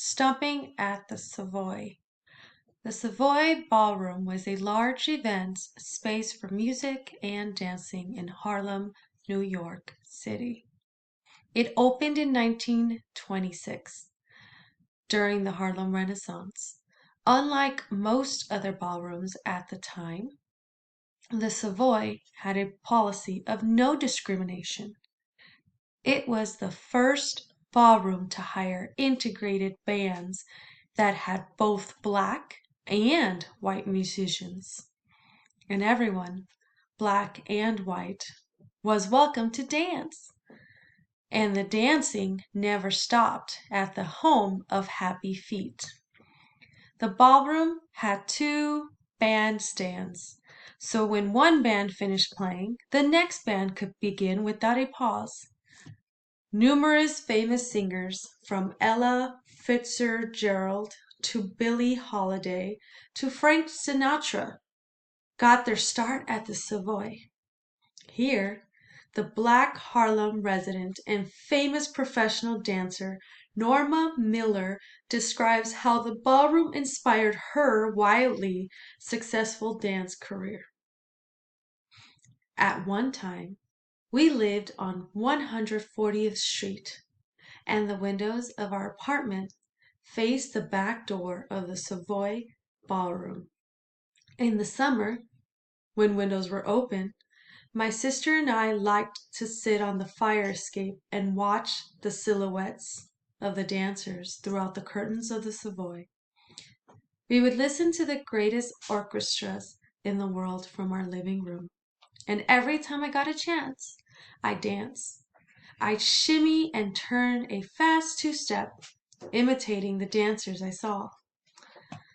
Stopping at the Savoy. The Savoy Ballroom was a large event space for music and dancing in Harlem, New York City. It opened in 1926 during the Harlem Renaissance. Unlike most other ballrooms at the time, the Savoy had a policy of no discrimination. It was the first ballroom to hire integrated bands that had both black and white musicians. And everyone, black and white, was welcome to dance. And the dancing never stopped at the home of Happy Feet. The ballroom had two bandstands, so when one band finished playing, the next band could begin without a pause. Numerous famous singers, from Ella Fitzgerald to Billie Holiday to Frank Sinatra, got their start at the Savoy. Here, the Black Harlem resident and famous professional dancer Norma Miller describes how the ballroom inspired her wildly successful dance career. At one time, we lived on 140th Street, and the windows of our apartment faced the back door of the Savoy Ballroom. In the summer, when windows were open, my sister and I liked to sit on the fire escape and watch the silhouettes of the dancers throughout the curtains of the Savoy. We would listen to the greatest orchestras in the world from our living room, and every time I got a chance, I'd dance. I'd shimmy and turn a fast two-step, imitating the dancers I saw.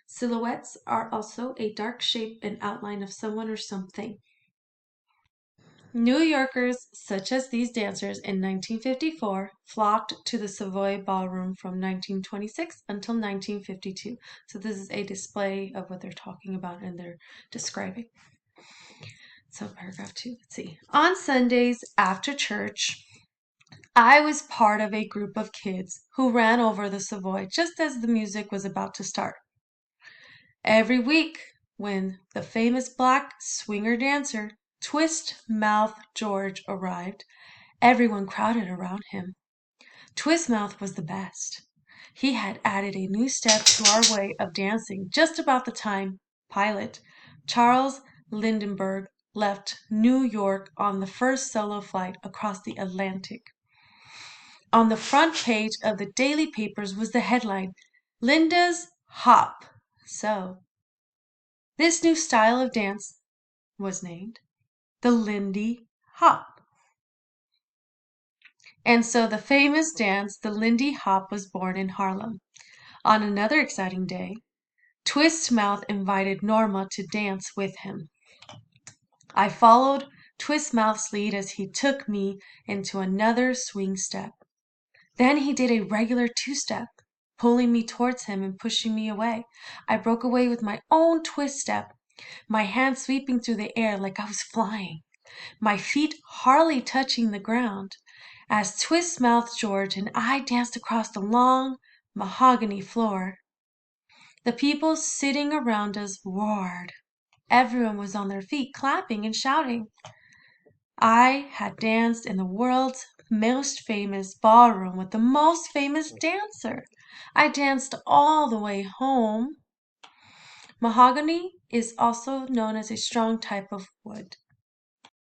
Silhouettes are also a dark shape and outline of someone or something. New Yorkers, such as these dancers in 1954, flocked to the Savoy Ballroom from 1926 until 1952. So this is a display of what they're talking about and they're describing. So paragraph 2, let's see. On Sundays after church, I was part of a group of kids who ran over the Savoy just as the music was about to start. Every week, when the famous black swinger dancer Twist Mouth George arrived, everyone crowded around him. Twist Mouth was the best. He had added a new step to our way of dancing just about the time pilot Charles Lindbergh left New York on the first solo flight across the Atlantic. On the front page of the daily papers was the headline, Linda's Hop. So, this new style of dance was named the Lindy Hop. And so the famous dance, the Lindy Hop, was born in Harlem. On another exciting day, Twist Mouth invited Norma to dance with him. I followed Twist Mouth's lead as he took me into another swing step. Then he did a regular two-step, pulling me towards him and pushing me away. I broke away with my own twist step, my hands sweeping through the air like I was flying, my feet hardly touching the ground, as Twist Mouth George and I danced across the long mahogany floor. The people sitting around us roared. Everyone was on their feet, clapping and shouting. I had danced in the world's most famous ballroom with the most famous dancer. I danced all the way home. Mahogany is also known as a strong type of wood.